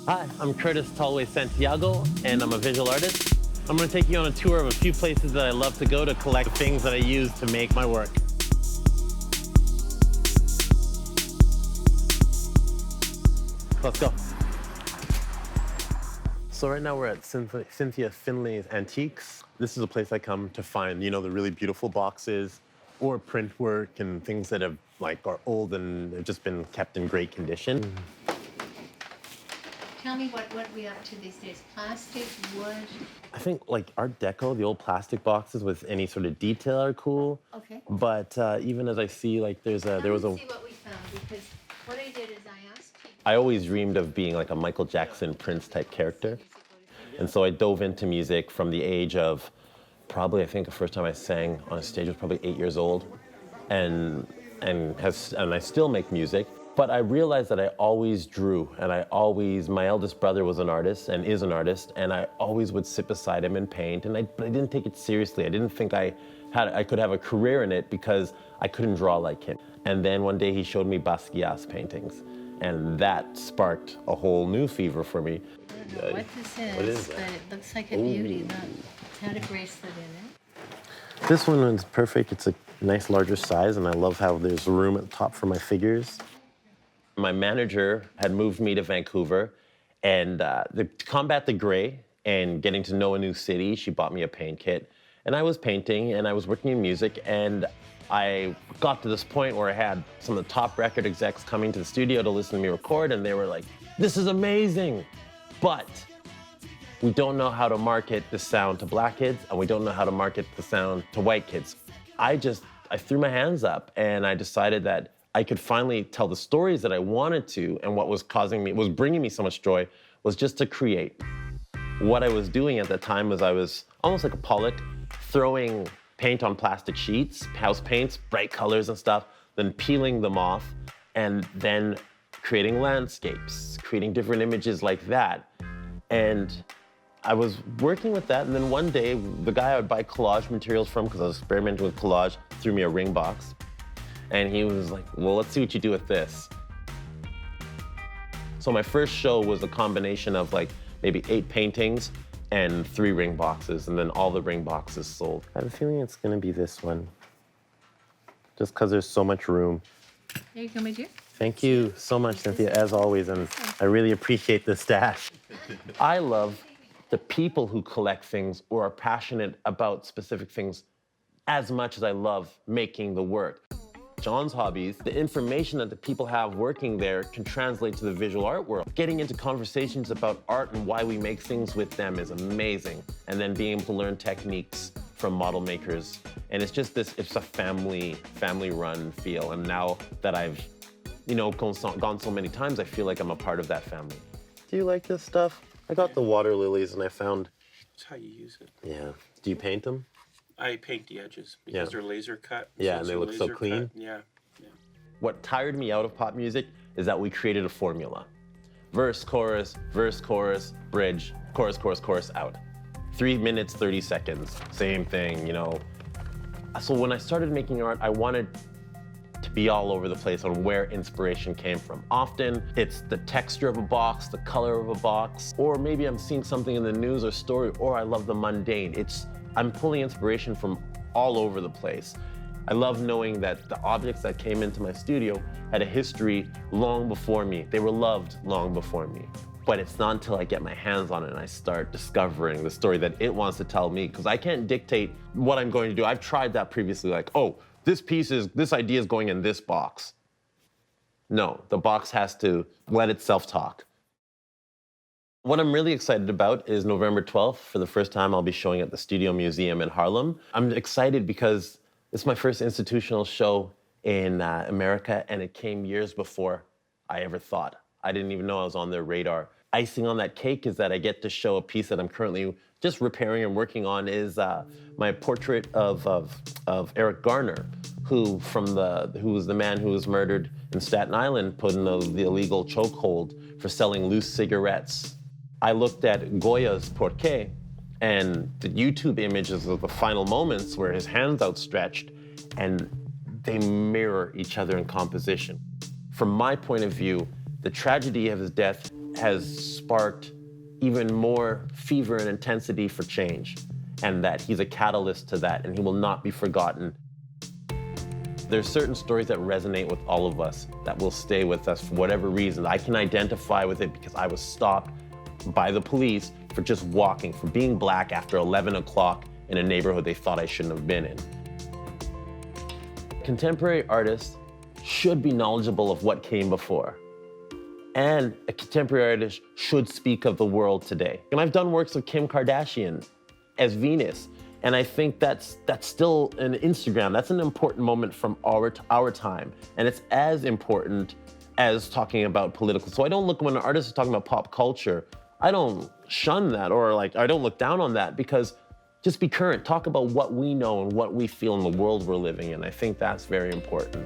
Hi, I'm Talwst Santiago, and I'm a visual artist. I'm going to take you on a tour of a few places that I love to go to collect things that I use to make my work. Let's go. So right now we're at Cynthia Finlay's Antiques. This is a place I come to find, the really beautiful boxes or print work and things that are old and have just been kept in great condition. Tell me what we're up to these days. Plastic, wood? I think Art Deco, the old plastic boxes with any sort of detail are cool. Okay. But even as I see, there was a... see what we found, because what I did is I asked people... I always dreamed of being like a Michael Jackson, Prince type character. And so I dove into music from the age of probably, I think the first time I sang on a stage was probably 8 years old. And I still make music. But I realized that I always drew, and my eldest brother was an artist and is an artist, and I always would sit beside him and paint, but I didn't take it seriously. I didn't think I could have a career in it because I couldn't draw like him. And then one day he showed me Basquiat's paintings, and that sparked a whole new fever for me. I don't know what this is, what is that? but it looks like a beauty. It's had a bracelet in it. This one is perfect. It's a nice larger size, and I love how there's room at the top for my figures. My manager had moved me to Vancouver, and to combat the gray and getting to know a new city, she bought me a paint kit. And I was painting, and I was working in music, and I got to this point where I had some of the top record execs coming to the studio to listen to me record, and they were like, "This is amazing, but we don't know how to market the sound to black kids, and we don't know how to market the sound to white kids." I threw my hands up, and I decided that I could finally tell the stories that I wanted to, and what was bringing me so much joy was just to create. What I was doing at the time was I was almost like a Pollock, throwing paint on plastic sheets, house paints, bright colors and stuff, then peeling them off, and then creating landscapes, creating different images like that. And I was working with that, and then one day, the guy I would buy collage materials from, because I was experimenting with collage, threw me a ring box. And he was like, "Well, let's see what you do with this." So my first show was a combination of maybe 8 paintings and 3 ring boxes, and then all the ring boxes sold. I have a feeling it's gonna be this one, just because there's so much room. There you go, my dear. Thank you so much, Cynthia, as always, and I really appreciate the stash. I love the people who collect things or are passionate about specific things as much as I love making the work. John's hobbies, the information that the people have working there can translate to the visual art world. Getting into conversations about art and why we make things with them is amazing. And then being able to learn techniques from model makers. And it's just it's a family run feel. And now that I've, gone so many times, I feel like I'm a part of that family. Do you like this stuff? I got the water lilies and I found... That's how you use it. Yeah. Do you paint them? I paint the edges because they're laser cut. Yeah, and they look so clean. Yeah. What tired me out of pop music is that we created a formula. Verse, chorus, bridge, chorus, out. 3 minutes, 30 seconds, same thing, So when I started making art, I wanted to be all over the place on where inspiration came from. Often it's the texture of a box, the color of a box, or maybe I'm seeing something in the news or story, or I love the mundane. I'm pulling inspiration from all over the place. I love knowing that the objects that came into my studio had a history long before me. They were loved long before me. But it's not until I get my hands on it and I start discovering the story that it wants to tell me, because I can't dictate what I'm going to do. I've tried that previously, this idea is going in this box. No, the box has to let itself talk. What I'm really excited about is November 12th. For the first time, I'll be showing at the Studio Museum in Harlem. I'm excited because it's my first institutional show in America, and it came years before I ever thought. I didn't even know I was on their radar. Icing on that cake is that I get to show a piece that I'm currently just repairing and working on is my portrait of Eric Garner, who was the man who was murdered in Staten Island, put in the illegal chokehold for selling loose cigarettes. I looked at Goya's Porqué, and the YouTube images of the final moments where his hands outstretched, and they mirror each other in composition. From my point of view, the tragedy of his death has sparked even more fever and intensity for change, and that he's a catalyst to that, and he will not be forgotten. There's certain stories that resonate with all of us that will stay with us for whatever reason. I can identify with it because I was stopped by the police for just walking, for being black after 11 o'clock in a neighborhood they thought I shouldn't have been in. Contemporary artists should be knowledgeable of what came before. And a contemporary artist should speak of the world today. And I've done works with Kim Kardashian as Venus. And I think that's still an Instagram. That's an important moment from our time. And it's as important as talking about political. So I don't look, when an artist is talking about pop culture, I don't shun that, or like, I don't look down on that, because just be current. Talk about what we know and what we feel in the world we're living in. I think that's very important.